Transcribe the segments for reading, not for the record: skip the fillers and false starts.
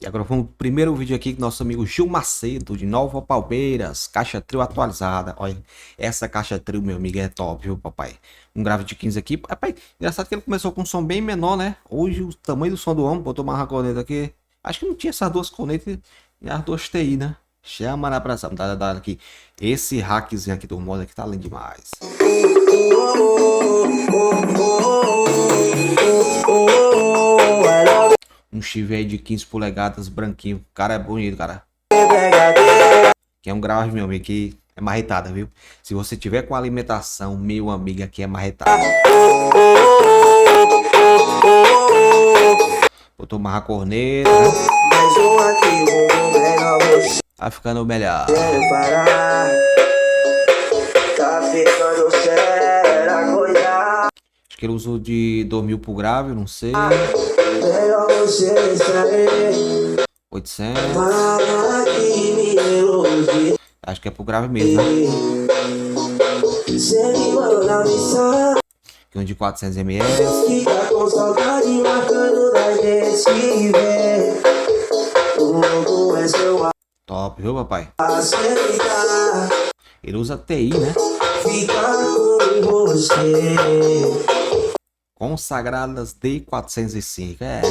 E agora vamos pro primeiro vídeo aqui com nosso amigo Gil Macedo, de Nova Palmeiras, caixa trio atualizada. Olha, essa caixa trio, meu amigo, é top, viu, papai? Um grave de 15 aqui. Papai, engraçado que ele começou com um som bem menor, né? Hoje o tamanho do som do homem, botou uma corneta aqui. Acho que não tinha essas duas cornetas e as duas TI, né? Chama na praça, dá aqui. Esse hackzinho aqui do modo aqui tá lindo demais. Um chivê de 15 polegadas, branquinho. O cara é bonito, cara. Que é um grave, meu amigo, que é marretada, viu? Se você tiver com alimentação, meu amigo, aqui é marretada. Botou uma corneta. Tá ficando melhor. Acho que ele usou de 2000 pro grave, não sei. 800. Acho que é pro grave mesmo, né? Aqui um de 400 ml. Top, viu, papai? Ele usa TI, né? Consagradas D405. É.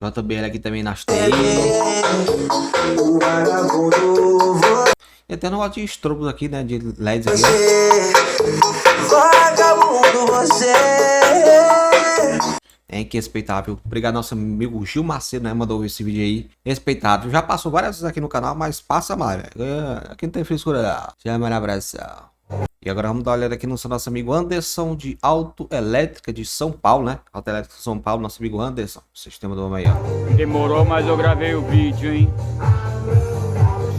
JBL aqui também nas TI. E até no de estrobos aqui, né? De LEDs aqui. É que respeitável. Obrigado nosso amigo Gil Macedo, né? Mandou esse vídeo aí. Respeitável. Já passou várias vezes aqui no canal, mas passa mais, velho. Aqui não tem frescura não. Chama na abração. E agora vamos dar uma olhada aqui no nosso amigo Anderson de Autoelétrica de São Paulo, né? Autoelétrica de São Paulo, nosso amigo Anderson. Sistema do homem aí, ó. Demorou, mas eu gravei o vídeo, hein?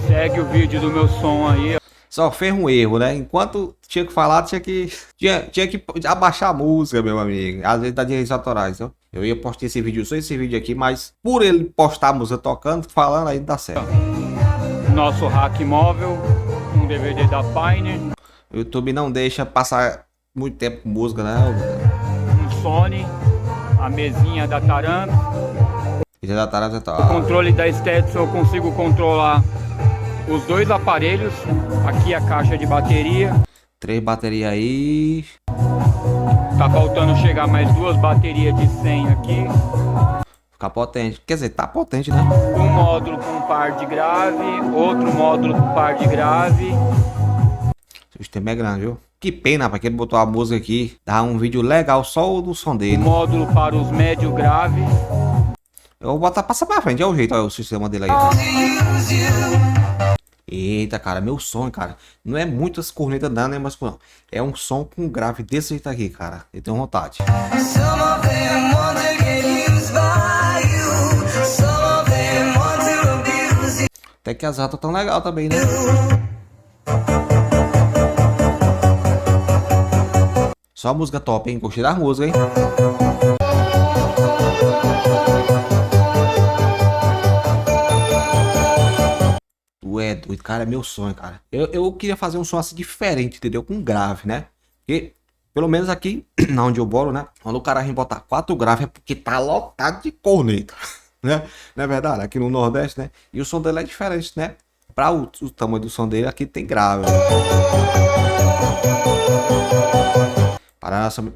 Segue o vídeo do meu som aí, ó. Só fez um erro, né? Enquanto tinha que falar, tinha que abaixar a música, meu amigo. Às vezes dá direitos autorais, ó. Eu ia postar esse vídeo, só esse vídeo aqui, mas por ele postar a música tocando, falando, aí não dá certo. Nosso rack móvel, um DVD da Pioneer. O YouTube não deixa passar muito tempo com música, né? Um Sony, a mesinha da Taramps. O controle da Stetson, eu consigo controlar os dois aparelhos. Aqui a caixa de bateria. 3 baterias aí. Tá faltando chegar mais 2 baterias de 100 aqui. Ficar potente. Quer dizer, tá potente, né? Um módulo com par de grave, outro módulo com par de grave. O sistema é grande, viu? Que pena, pra que ele botou a música aqui. Dá um vídeo legal só do som dele. Módulo para os médio graves. Eu vou botar, passa pra frente, é o jeito, olha o sistema dele aí. Eita, cara, meu som, cara. Não é muitas cornetas dando, né? Mas não. É um som com grave desse jeito aqui, cara. Eu tenho vontade. Até que as ratas tão legal também, né? Só música top, hein? Gostei da música, hein? Tu é doido, cara, é meu sonho, cara. Eu queria fazer um som assim diferente, entendeu? Com grave, né? Porque, pelo menos aqui, onde eu moro, né? Quando o cara vem botar 4 graves é porque tá lotado de corneta, né? Não é verdade? Aqui no Nordeste, né? E o som dele é diferente, né? Para o tamanho do som dele, aqui tem grave.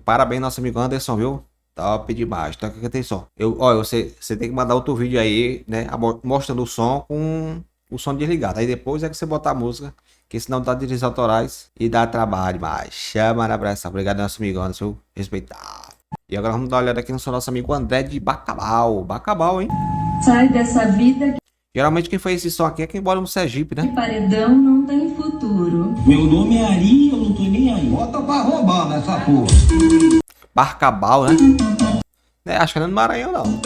Parabéns, nosso amigo Anderson, viu? Top demais, toca que atenção. Você tem que mandar outro vídeo aí, né? Mostrando o som com o som desligado. Aí depois é que você botar a música, que senão dá direitos autorais e dá trabalho demais. Chama na pressa. Obrigado, nosso amigo Anderson. Respeitar. E agora vamos dar uma olhada aqui no nosso amigo André de Bacabal. Bacabal, hein? Sai dessa vida. Geralmente quem faz esse som aqui é quem mora no Sergipe, né? Paredão não tem futuro. Meu nome é Ari, eu não tô nem aí. Bota pra roubar nessa porra. Bacabal, né? É, acho que não é no Maranhão, não.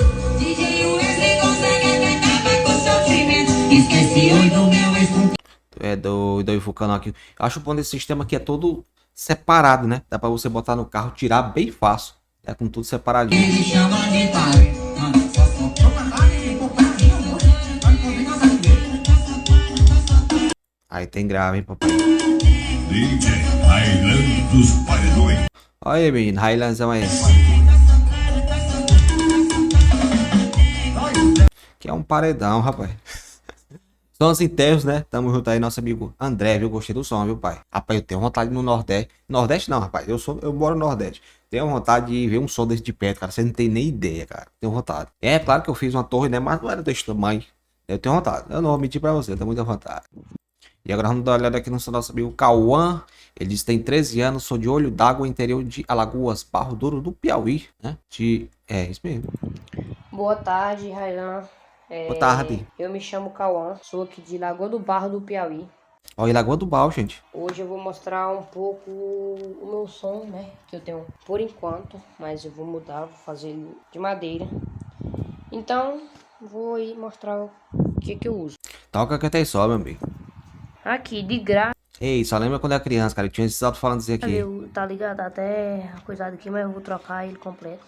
É doido, eu focando aqui. Eu acho o ponto desse sistema aqui é todo separado, né? Dá pra você botar no carro, tirar bem fácil. É com tudo separadinho. Ele chama de pai. Aí tem grave, hein, papai? DJ Bailando dos Paredões. Olha aí, menino, Highlandzão aí. Que é um paredão, rapaz. Sons internos, né? Tamo junto aí, nosso amigo André, viu? Gostei do som, viu, pai? Rapaz, eu tenho vontade no Nordeste. Nordeste não, rapaz. Eu moro no Nordeste. Tenho vontade de ver um som desse de perto, cara. Você não tem nem ideia, cara. Tenho vontade. É claro que eu fiz uma torre, né? Mas não era desse tamanho. Eu tenho vontade. Eu não vou mentir pra você, eu tenho muita vontade. E agora vamos dar uma olhada aqui no nosso amigo Cauã. Ele diz que tem 13 anos, sou de Olho d'Água, interior de Alagoas, Barro Duro do Piauí, né? É, isso mesmo. Boa tarde, Railan. Boa tarde. Eu me chamo Cauã, sou aqui de Lagoa do Barro do Piauí. Olha, Lagoa do Barro, gente. Hoje eu vou mostrar um pouco o meu som, né? Que eu tenho por enquanto, mas eu vou mudar, vou fazer ele de madeira. Então, vou aí mostrar o que eu uso. Toca que até só, meu amigo. Aqui, de graça, Ei, só lembra quando era criança, cara. Eu tinha esses alto-falantes aqui. tá ligado? Até a coisada aqui, mas eu vou trocar ele completo.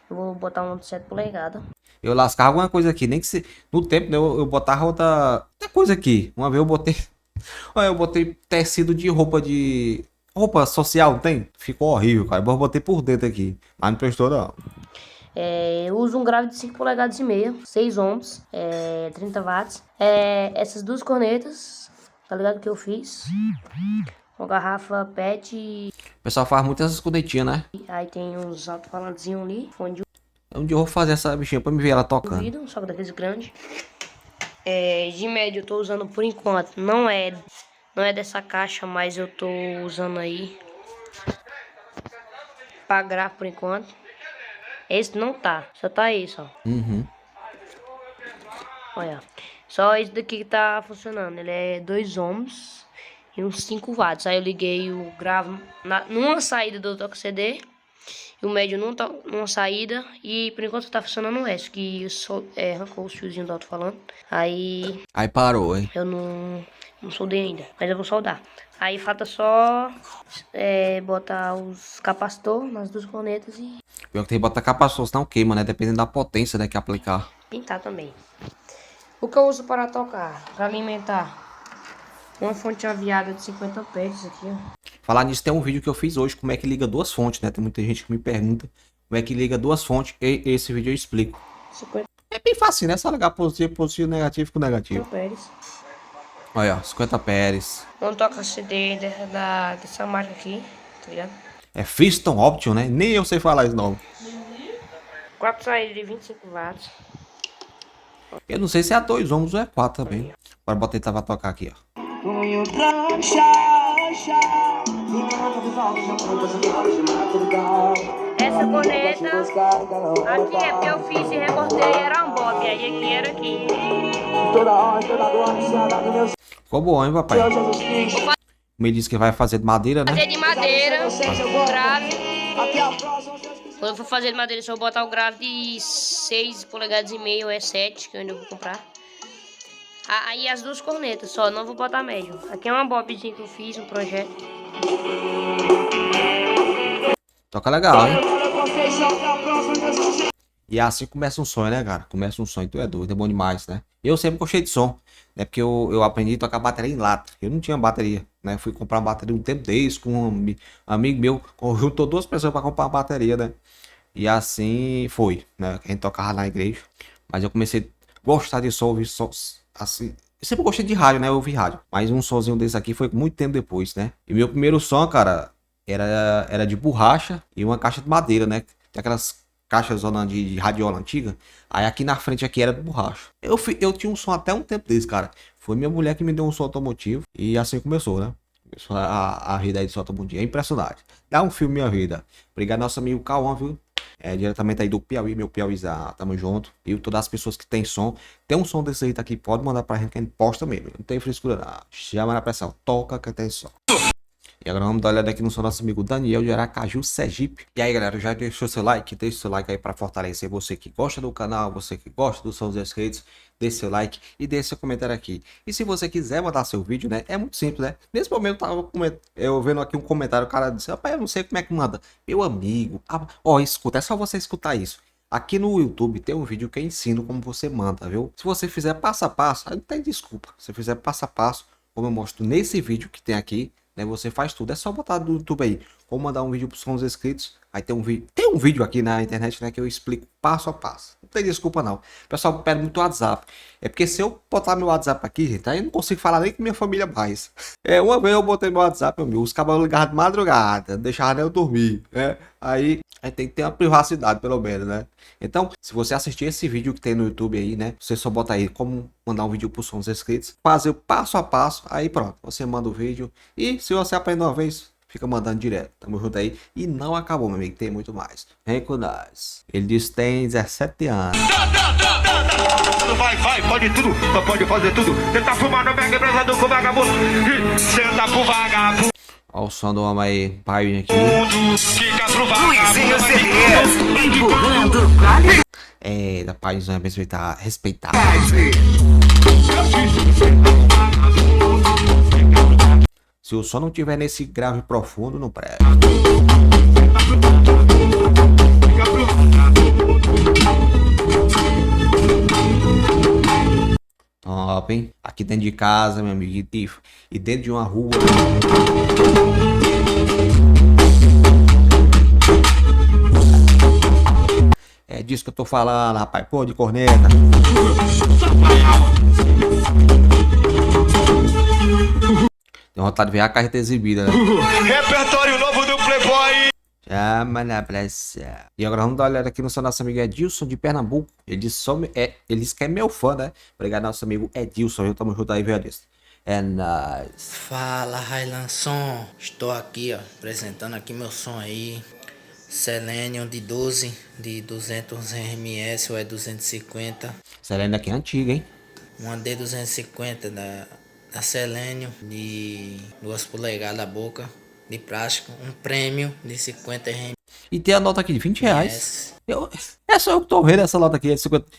Eu vou botar um de 7 polegadas. Eu lascava alguma coisa aqui, nem que se. No tempo, né, eu botava outra coisa aqui. Uma vez eu botei. Olha, eu botei tecido de roupa de. Roupa social, não tem? Ficou horrível, cara. Eu botei por dentro aqui. Mas não prestou, não. Eu uso um grave de 5 polegadas e meia, 6 ohms, 30 watts. Essas duas cornetas, tá ligado que eu fiz? Uma garrafa PET, O pessoal faz muitas essas cornetinhas, né? aí tem uns alto-falantezinhos ali, fone de Um dia eu vou fazer essa bichinha pra me ver ela tocando. ouvido, só que daqueles grandes. De médio eu tô usando por enquanto, não é dessa caixa, mas eu tô usando aí pra grafo por enquanto. Esse não tá, só tá esse, ó. Uhum. Olha, só esse daqui que tá funcionando. Ele é 2 ohms e uns 5 watts. Aí eu liguei o gravo numa saída do toque CD e o médio numa saída. E por enquanto tá funcionando esse, que arrancou os fiozinhos do alto-falante. Aí Aí parou, hein? eu não soldei ainda, mas eu vou soldar. Aí falta só botar os capacitores nas duas cornetas e Pior que tem que botar capacitor, senão queima, né? Dependendo da potência, né, que aplicar. pintar também. O que eu uso para tocar, para alimentar, uma fonte aviada de 50 amperes aqui, ó. Falar nisso, tem um vídeo que eu fiz hoje, como é que liga duas fontes, né? Tem muita gente que me pergunta como é que liga duas fontes, e esse vídeo eu explico. 50 É bem fácil, né? Só ligar positivo, negativo com negativo. amperes. Olha, ó, 50 Pérez. Não toca CD dessa marca aqui, tá ligado? É Fiston Option, né? Nem eu sei falar esse nome. 4 saídas de 25 watts. Eu não sei se é 2 ohms ou é 4 também. Agora bota ele pra tocar aqui, ó. Essa corneta aqui é porque eu fiz e recortei, era um bob, aí aqui era aqui. Ficou bom, hein, papai? Me disse que vai fazer de madeira, né? Fazer de madeira, grave. Quando eu for fazer de madeira, se eu botar o grave de 6 polegadas e meio ou é 7, que eu ainda vou comprar. Aí as duas cornetas só, não vou botar médio. Aqui é uma bobzinha que eu fiz, um projeto. Toca legal, hein? E assim começa um sonho, né, cara? Começa um sonho, tu é doido, é bom demais, né? Eu sempre gostei de som, né? Porque eu aprendi a tocar bateria em lata. Eu não tinha bateria, né? Fui comprar uma bateria um tempo desse com um amigo meu, juntou duas pessoas para comprar uma bateria, né? E assim foi, né? A gente tocava na igreja. Mas eu comecei a gostar de som, ouvir sons assim. Eu sempre gostei de rádio, né? Eu ouvi rádio. Mas um sonzinho desse aqui foi muito tempo depois, né? E meu primeiro som, cara, era de borracha e uma caixa de madeira, né? Tem aquelas caixas de radiola antiga. Aí aqui na frente aqui era de borracha. Eu tinha um som até um tempo desse, cara. Foi minha mulher que me deu um som automotivo. E assim começou, né? Começou a vida aí do som automotivo. É impressionante. Dá um filme Minha Vida. Obrigado, nosso amigo Cauã, viu? Diretamente aí do Piauí, meu Piauizá, tamo junto. E todas as pessoas que tem som. Tem um som desse aí aqui, pode mandar pra gente que a gente posta mesmo. Não tem frescura não. Chama na pressão. Toca que tem som. E agora vamos dar uma olhada aqui no seu nosso amigo Daniel de Aracaju, Sergipe. E aí, galera, já deixou seu like? Deixa seu like aí para fortalecer você que gosta do canal, você que gosta dos seus inscritos. Deixe seu like e deixe seu comentário aqui. E se você quiser mandar seu vídeo, né? É muito simples, né? Nesse momento eu vendo aqui um comentário, o cara disse, rapaz, eu não sei como é que manda. Meu amigo, ó, escuta, é só você escutar isso. Aqui no YouTube tem um vídeo que eu ensino como você manda, viu? Se você fizer passo a passo, aí não tem desculpa. Se fizer passo a passo, como eu mostro nesse vídeo que tem aqui, né? Você faz tudo. É só botar no YouTube aí. Como mandar um vídeo pros seus inscritos. Aí tem um vídeo. Tem um vídeo aqui na internet, né? Que eu explico passo a passo. Não tem desculpa, não. O pessoal pede muito WhatsApp. É porque se eu botar meu WhatsApp aqui, gente, aí eu não consigo falar nem com minha família mais. Uma vez eu botei meu WhatsApp, meu amigo, os cabos ligavam de madrugada, não deixavam nem eu dormir, né? Aí tem que ter uma privacidade, pelo menos, né? Então, se você assistir esse vídeo que tem no YouTube aí, né? Você só bota aí como mandar um vídeo pros seus inscritos, fazer o passo a passo, aí pronto, você manda o vídeo. E se você aprender uma vez, fica mandando direto. Tamo junto aí. E não acabou, meu amigo, tem muito mais. Vem com nós. Ele diz que tem 17 anos. Vai, pode tudo, pode fazer tudo. Tenta fumar no mega empresário com vagabundo. Senta pro vagabundo. Olha o som do homem aí, pai aqui. Fica pro vagabundo. É, da paizão respeitar. Se o som não tiver nesse grave profundo, não presta. Top, hein? Aqui dentro de casa, meu amigo, e dentro de uma rua. É disso que eu tô falando, rapaz. Pô, de corneta. Tem vontade de ver a carreta exibida, né? Repertório novo do Playboy. Chama na pressa. E agora vamos dar uma olhada aqui no seu nosso amigo Edilson de Pernambuco. Ele disse que é meu fã, né? Obrigado, nosso amigo Edilson. Eu tamo junto aí, velho. É nóis. Fala, Railanson. Estou aqui, ó, apresentando aqui meu som aí. Selenium de 12, de 200 RMS ou é 250. Selenium aqui é antiga, hein? Uma D250 da Selenium de 2 polegadas a boca de plástico. Um prêmio de 50 RMS. E tem a nota aqui de 20 reais. É só eu que tô vendo essa nota aqui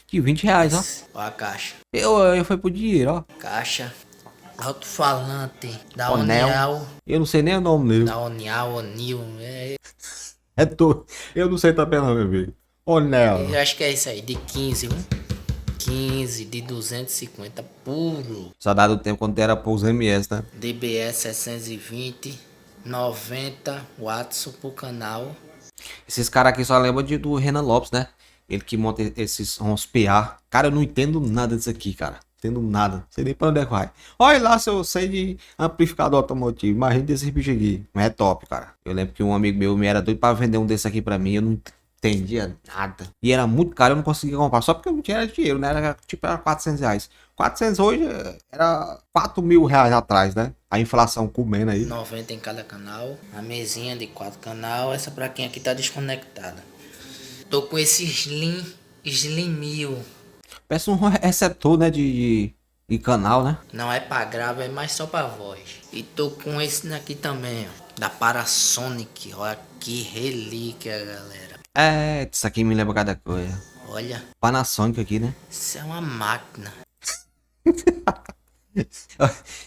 de 20 reais, ó. Ó a caixa. Eu fui pro dinheiro, ó. Caixa. Alto-falante da Onel. Onial. Eu não sei nem o nome dele. Da Onial, Onil. Eu não sei também não, meu amigo. Onel. Eu acho que é isso aí, de 15, viu? 15 de 250 puro. Saudade do tempo quando era pros MS, né? DBS 720, 90 watts por canal. Esses caras aqui só lembram do Renan Lopes, né? Ele que monta esses uns PA. Cara, eu não entendo nada disso aqui, cara. Entendo nada. Não sei nem pra onde é que vai. Olha lá se eu sei de amplificador automotivo. Imagina desse bicho aqui. Mas é top, cara. Eu lembro que um amigo meu me era doido pra vender um desse aqui pra mim. Eu não entendia nada. E era muito caro, eu não conseguia comprar. Só porque eu não tinha dinheiro, né? Era tipo, era 400 reais. 400 hoje era 4 mil reais atrás, né? A inflação comendo aí. 90 em cada canal. A mesinha de 4 canal. Essa pra quem aqui tá desconectada. Tô com esse Slim 1000. Parece um receptor, né? De canal, né? Não é pra grave, é mais só pra voz. E tô com esse daqui também, ó. Da Parasonic. Olha que relíquia, galera. É, isso aqui me lembra cada coisa. Olha. Panasonic aqui, né? Isso é uma máquina.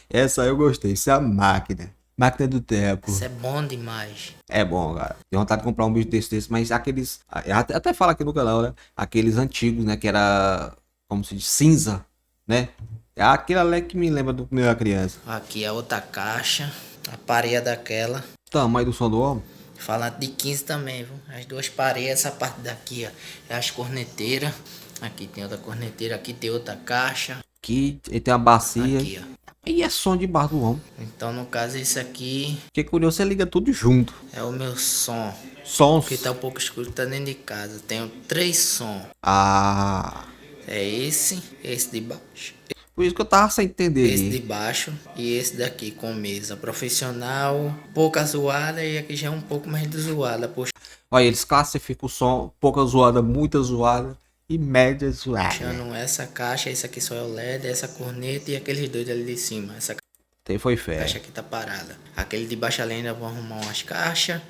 Essa eu gostei. Isso é a máquina. Máquina do tempo. Isso é bom demais. É bom, cara. Tenho vontade de comprar um bicho desse, mas aqueles. Até fala aqui no canal, né? Aqueles antigos, né? Que era. Como se diz? Cinza, né? É aquele ali que me lembra do quando eu era criança. Aqui é outra caixa. A pareia daquela. Tamanho do som do homem. Falando de 15 também, viu? As duas pareias, essa parte daqui, ó. É as corneteiras. Aqui tem outra corneteira, aqui tem outra caixa. Aqui ele tem uma bacia. Aqui, ó. E é som de bar do homem. Então, no caso, esse aqui Que curioso, você liga tudo junto. é o meu som. Sons. Porque tá um pouco escuro, tá dentro de casa. Tenho 3 sons. Ah. É esse de baixo. Por isso que eu tava sem entender. Esse de Ali. baixo e esse daqui com mesa profissional, pouca zoada e aqui já é um pouco mais de zoada. Poxa, Olha, eles classificam o som, pouca zoada, muita zoada e média zoada. puxando essa caixa, esse aqui só é o LED, essa corneta e aqueles dois ali de cima. Essa Tem foi fé. caixa aqui tá parada. Aquele de baixo ali ainda vou arrumar umas caixas.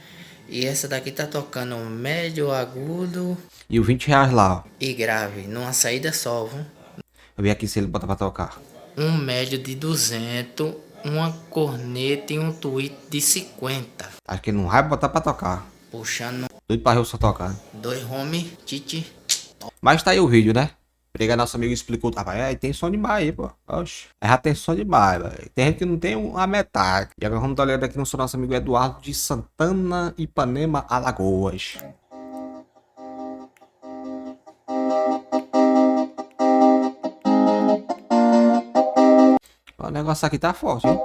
E essa daqui tá tocando médio, agudo E o 20 reais lá, ó. e grave, numa saída só, viu? Eu vi aqui se ele bota pra tocar. Um médio de 200, uma corneta e um tweet de 50. Acho que ele não vai botar pra tocar. Puxando Doido pra eu só tocar. 2 home, titi. Mas tá aí o vídeo, né? Briga, nosso amigo explicou. Rapaz, tem som demais aí, pô. Oxe. Já tem som demais, velho. Tem gente que não tem a metade. E agora vamos dar uma olhada aqui no nosso amigo Eduardo de Santana, Ipanema, Alagoas. O negócio aqui tá forte, hein?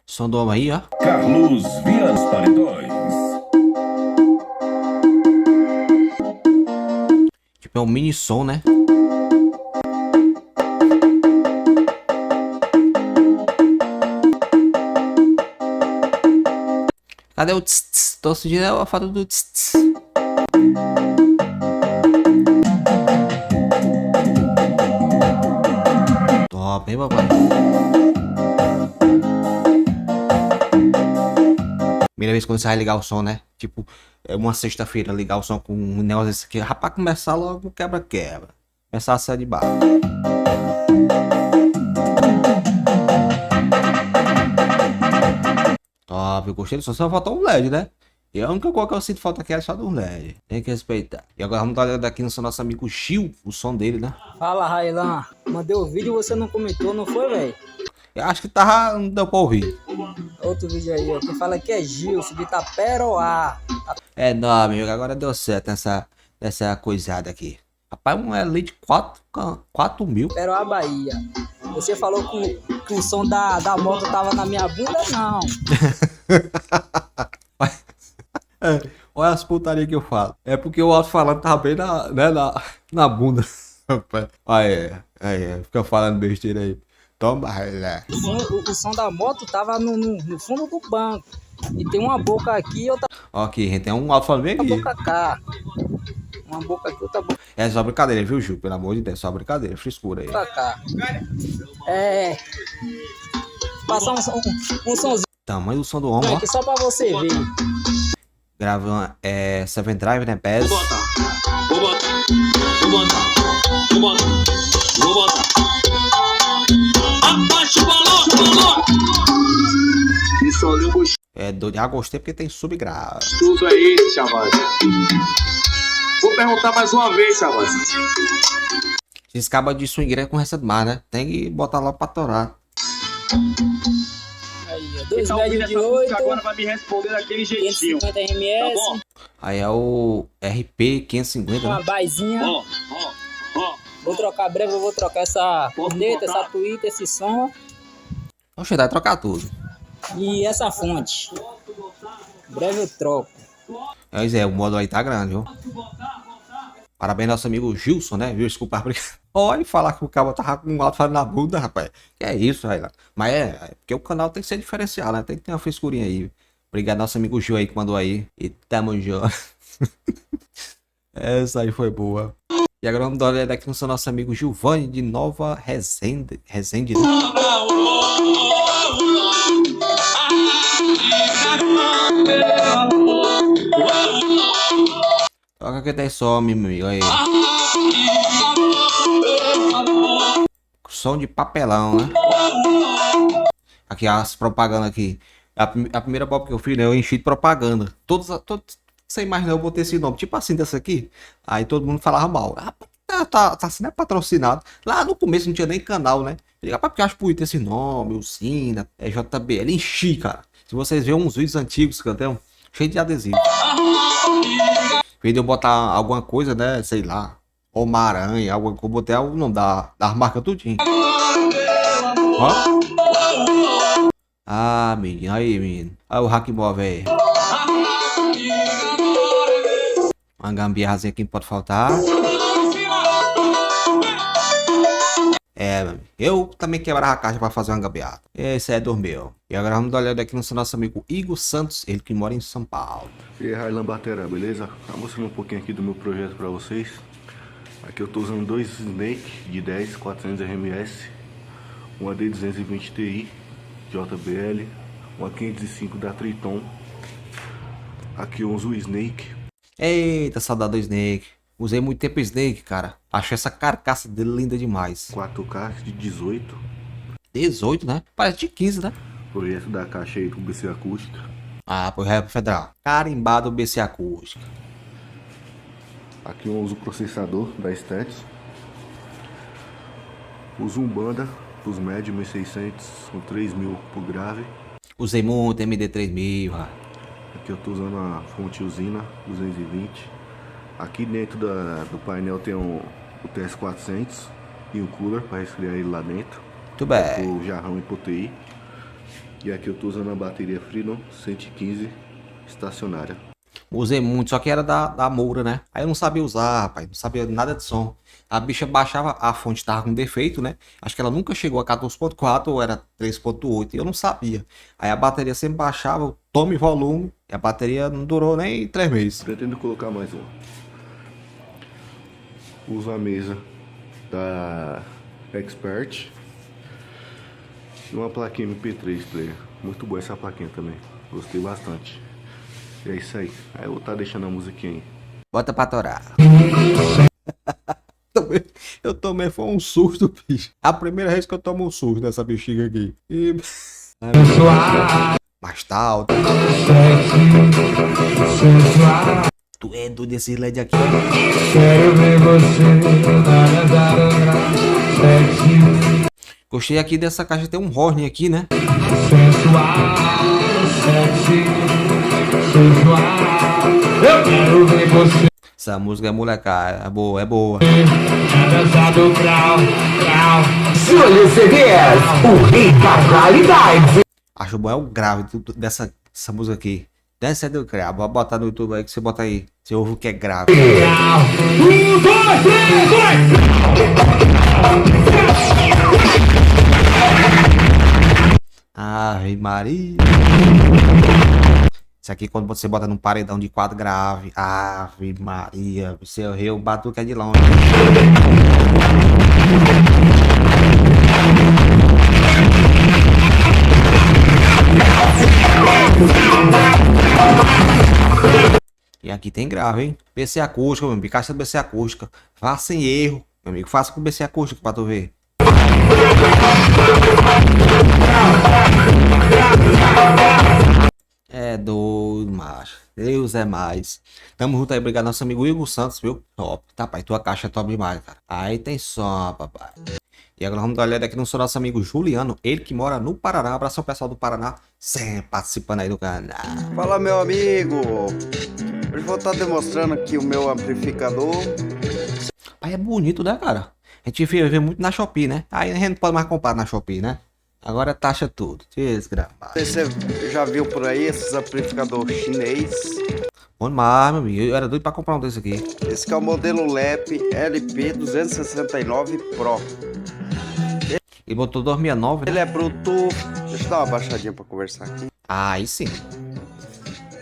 Som do homem aí, ó. Carlos Vias Paredões. Tipo, é um mini som, né? Cadê o tss, tss? Tô sentindo a falta do tss, tss. Top, hein, papai? Primeira vez quando você vai ligar o som, né? Tipo, é uma sexta-feira ligar o som com um negócio desse aqui. Rapaz, começar logo quebra-quebra. Começar a sair de barra. Top, eu gostei do som. Só faltou um LED, né? E a única coisa que eu sinto falta aqui é só do LED. Tem que respeitar. E agora vamos dar uma olhada aqui no nosso amigo Gil, o som dele, né? Fala, Railan. Mandei o vídeo e você não comentou, não foi, velho? Eu acho que tava. Não deu pra ouvir. Outro vídeo aí, ó. Quem fala aqui é Gilson, de Itaperoá. É, não, amigo. Agora deu certo essa coisada aqui. Rapaz, um Elite 4 mil. Itaperoá, Bahia. Você falou que o som da moto tava na minha bunda? Não. Olha as putarias que eu falo. É porque o alto-falante tava bem na bunda. Aí, fica falando besteira aí. Toma, lá. O som da moto tava no fundo do banco. E tem uma boca aqui e outra Ó, aqui, gente, tem um alto-falante bem aqui. boca cá. Uma boca aqui, outra boca É só brincadeira, viu, Gil? Pelo amor de Deus, só brincadeira, frescura aí. cá. É. Passar um somzinho Tamanho do som do homem, ó. aqui só pra você ver. Gravando, Seven Drive, né, PES. Vou botar. Abaixa o balão. Isso ali, É, gostei porque tem subgrave. gostoso é esse, Chavaz. Vou perguntar mais uma vez, Chavaz. Esses cabos de swingueira com essa demais, né? Tem que botar lá pra torar. Aí, ó. 2 médios de 8. Agora vai me responder daquele jeitinho. 550 RMS. Tá bom? Aí é o RP 550, Uma né? baizinha. Ó. Vou trocar breve, eu vou trocar essa corneta, essa tweet, esse som Oxe, vai trocar tudo. e essa fonte. Breve eu troco. Mas o modo aí tá grande, viu? Parabéns nosso amigo Gilson, né? Viu? Desculpa, olha falar que o cabo tava com um alto-falante na bunda, rapaz. Que é isso, velho. Mas é porque o canal tem que ser diferenciado, né? Tem que ter uma frescurinha aí. Obrigado nosso amigo Gil aí que mandou aí. E tamo junto. Essa aí foi boa. E agora vamos dar uma olhada aqui no nosso amigo Gilvani de Nova Resende, né? Toca que tem som, meu amigo. Aí. Som de papelão, né? Aqui as propagandas aqui. A primeira pop que eu fiz, né? Eu enchi de propaganda. Todos sem mais não, eu botei esse nome. Tipo assim, dessa aqui. Aí todo mundo falava mal. Tá assim, né? Patrocinado. Lá no começo não tinha nem canal, né? Eu digo, porque eu acho bonito esse nome, o Sina, JBL. Enchi, cara. Se vocês verem uns vídeos antigos que eu tenho, cheio de adesivo. Em vez de eu botar alguma coisa, né? Sei lá. Homem-Aranha, alguma coisa. Eu botei o nome das marcas tudinho. Ó. Ah, menino. Aí, menino. Olha o Hackmore, velho. Uma gambiarrazinha aqui não pode faltar. Eu também quebrava a caixa pra fazer uma gambiarra. Esse é dormiu. E agora vamos dar uma olhada aqui no nosso amigo Igor Santos, ele que mora em São Paulo. E aí, Railan Batera, beleza? Tá mostrando um pouquinho aqui do meu projeto pra vocês. Aqui eu tô usando dois Snake de 10, 400 RMS, uma D220 Ti JBL, uma 505 da Triton. Aqui eu uso o Snake. Eita, saudade do Snake. Usei muito tempo o Snake, cara. Acho essa carcaça dele linda demais. 4K de 18. 18, né? Parece de 15, né? Projeto da caixa aí pro BC Acústica. Ah, pro Rap Federal. Carimbado BC Acústica. Aqui eu uso o processador da Stats. Uso um Banda os médios 1600 com 3000 por grave. Usei muito MD3000, Aqui eu tô usando a fonte usina 220. Aqui dentro do painel tem o TS400 e o cooler para resfriar ele lá dentro. Muito bem. O jarrão IPOTI. E aqui eu tô usando a bateria Freedom 115 estacionária. Usei muito, só que era da Moura, né? Aí eu não sabia usar, rapaz, não sabia nada de som. A bicha baixava, a fonte tava com defeito, né? Acho que ela nunca chegou a 14.4 ou era 3.8, e eu não sabia. Aí a bateria sempre baixava, tome volume, e a bateria não durou nem 3 meses. Pretendo colocar mais um. Uso a mesa da Expert e uma plaquinha MP3 player. Muito boa essa plaquinha também, gostei bastante. E é isso aí. Aí eu vou estar deixando a musiquinha aí. Bota pra torar. Eu tomei foi um susto, bicho. A primeira vez que eu tomo um susto nessa bexiga aqui. E... Mas tá alto. Tu é doido desse LED aqui. Quero ver você. Gostei aqui dessa caixa, tem um horn aqui, né? Eu quero ver você. Essa música é molecada, é boa, é boa. Júlio CDS, o rei da qualidade. Acho bom é o grave dessa música aqui. Dança do cravo, vou botar no YouTube aí que você bota aí. Você ouve o que é grave. 1, 2, 3, vai! Ave Maria. Isso aqui quando você bota num paredão de 4 grave. Ave Maria. Você é o batuque é de longe. E aqui tem grave, hein? BC acústica, meu amigo. Caixa de BC acústica. Vá sem erro. Meu amigo, faça com BC acústica pra tu ver. É doido, macho. Deus é mais. Tamo junto aí, obrigado nosso amigo Igor Santos, viu? Top. Tá, pai, tua caixa é top demais, cara. Aí tem som, papai. E agora vamos dar uma olhada aqui no nosso amigo Juliano, ele que mora no Paraná. Abração pessoal do Paraná, sempre participando aí do canal. Fala, meu amigo. Hoje vou estar demonstrando aqui o meu amplificador. Aí é bonito, né, cara? A gente vê muito na Shopee, né? Aí a gente não pode mais comprar na Shopee, né? Agora taxa tudo. Desgramado. Você já viu por aí esses amplificadores chinês? Bom demais, meu amigo. Eu era doido pra comprar um desse aqui. Esse que é o modelo LEP LP269 Pro. E botou 269, né? Ele é Bluetooth. Deixa eu dar uma baixadinha pra conversar aqui. Aí sim.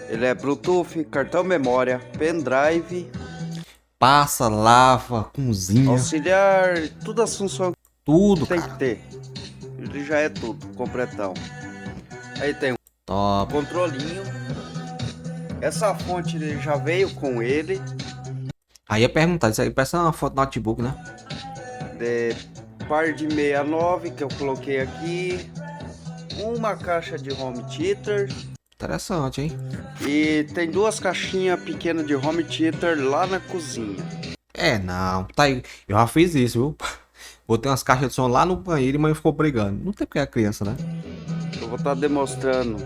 Ele é Bluetooth, cartão memória, pendrive. Passa, lava, cozinha. Auxiliar, todas as funções. Tudo, tem cara. que ter. Ele já é tudo, completão. Aí tem um top controlinho. Essa fonte ele já veio com ele. Aí ia perguntar, isso aí parece uma foto notebook, né? De par de 69 que eu coloquei aqui. Uma caixa de home theater. Interessante, hein? E tem 2 caixinhas pequenas de home theater lá na cozinha. É, não. Tá aí. Eu já fiz isso, viu? Botei umas caixas de som lá no banheiro e mãe ficou brigando. Não tem porque é criança, né? Eu vou estar demonstrando.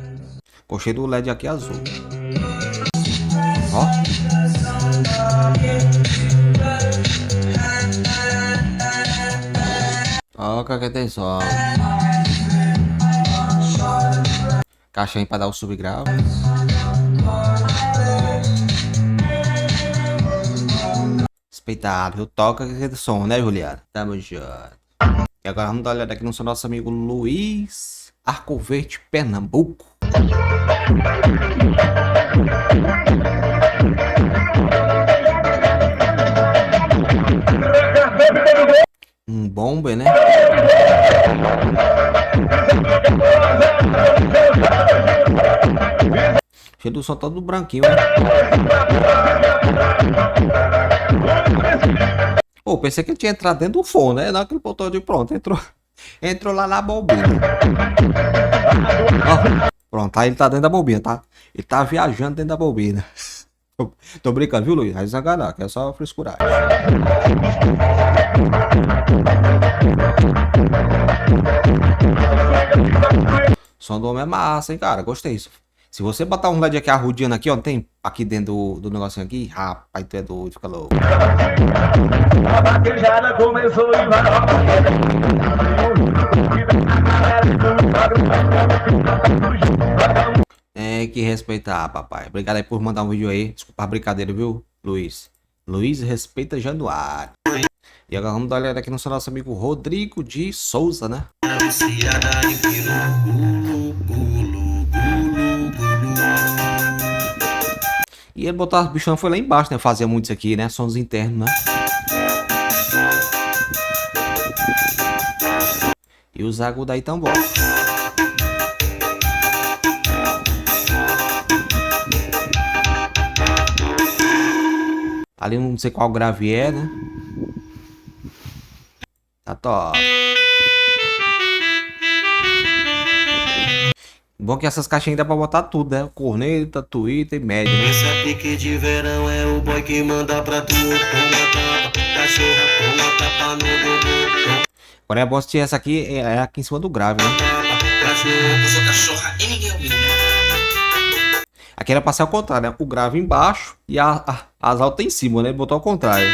Gostei do LED aqui azul. Ó. Ó, que aqui tem som. Caixinha pra dar o subgrave. Respeitado, eu toco aquele som, né, Juliana? Tamo junto. E agora vamos dar uma olhada aqui no seu nosso amigo Luiz Arcoverde, Pernambuco. Um bomber, né? Cheio do som todo branquinho, né? Pô, pensei que ele tinha entrado dentro do fone, né? Não, que ele botou de pronto, entrou lá na bobina. Ó, pronto, aí ele tá dentro da bobina, tá? Ele tá viajando dentro da bobina. Tô brincando, viu, Luiz? Vai desenganar, que é só frescuragem. Som do homem é massa, hein, cara? Gostei. Se você botar um LED aqui arrudiando aqui, ó, tem aqui dentro do negocinho aqui, rapaz, tu é doido, fica louco. Tem que respeitar, papai. Obrigado aí por mandar um vídeo aí. Desculpa a brincadeira, viu, Luiz? Luiz respeita Januário. E agora vamos dar uma olhada aqui no nosso amigo Rodrigo de Souza, né? E ele botar os bichão foi lá embaixo, né? Fazia muito isso aqui, né? Sons internos, né? E os agudos aí tão bom. Ali não sei qual grave é, né? Tá top. Bom que essas caixinhas dá pra botar tudo, né? Corneta, Twitter e média, né? Esse é pique de verão, é o boy que manda pra tu. Cachorra, tapa no bumbum. Agora é bom assistir essa aqui, é aqui em cima do grave, né? Cachorra e ninguém ouviu. Aqui era pra ser ao contrário, né? O grave embaixo e as altas em cima, né? Ele botou ao contrário.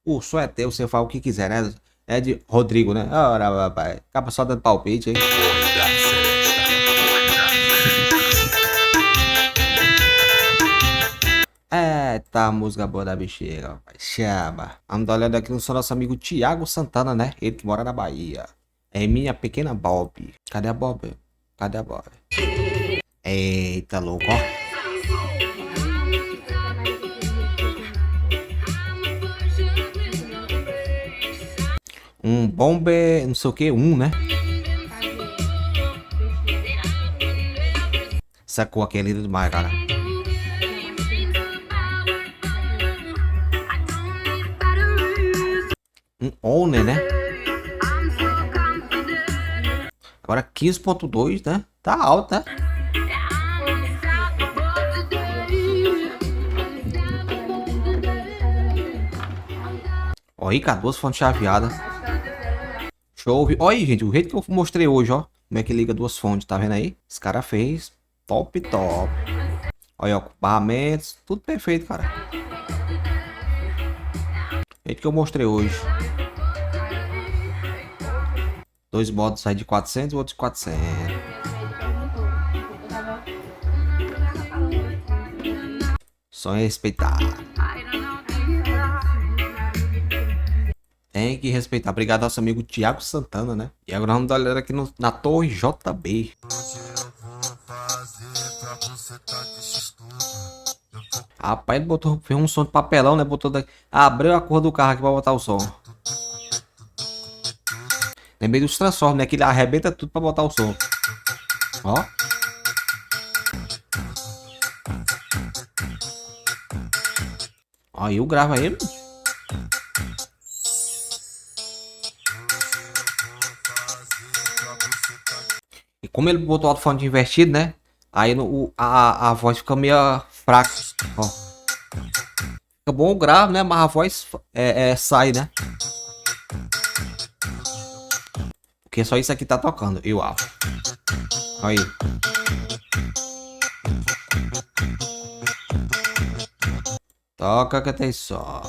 O som é teu, você fala o que quiser, né? É de Rodrigo, né? Ora, papai. Acaba só dando palpite, hein? Eita, música boa da bexiga, rapaz. Chama. Vamos dar uma olhada aqui no nosso amigo Thiago Santana, né? Ele que mora na Bahia. É minha pequena Bob. Cadê a Bob? Cadê a Bob? Eita, louco, ó. Um bomber, não sei o que, né? Sacou aquele demais, cara. Um owner, né? Agora 15.2, né? Tá alto, né? Ó, aí, cara, duas fontes chaveadas. Show. Olha aí, gente, o jeito que eu mostrei hoje, ó. Como é que liga duas fontes, tá vendo aí? Esse cara fez top, top. Olha, ó, barramentos, tudo perfeito, cara. O jeito que eu mostrei hoje. Dois modos aí de 400 e outros de 400. Só é respeitar. Tem que respeitar. Obrigado ao nosso amigo Thiago Santana, né? E agora vamos dar uma olhada aqui na Torre JB. Rapaz, ele fez um som de papelão, né? Botou daqui. Abriu a cor do carro aqui pra botar o som. Lembrei dos Transformers, né? Que ele arrebenta tudo pra botar o som. Ó. Aí o grava aí. E como ele botou o alto-falante invertido, né? Aí a voz fica meio fraca. Ó. Fica bom o grave, né? Mas a voz sai, né? Porque só isso aqui tá tocando, eu acho. Aí. Toca que tem só.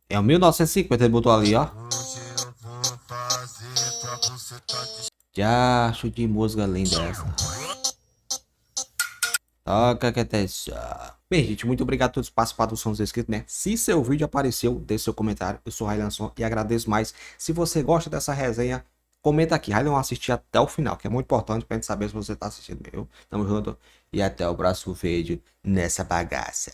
É o 1950 ele botou ali, ó. Já acho de música linda essa. Toca que tem só. Bem, gente, muito obrigado a todos que participaram do Som dos Inscritos, né? Se seu vídeo apareceu, deixe seu comentário. Eu sou Railanson e agradeço mais. Se você gosta dessa resenha, comenta aqui. Railan assistir até o final, que é muito importante pra gente saber se você tá assistindo. Tamo junto e até o próximo vídeo nessa bagaça.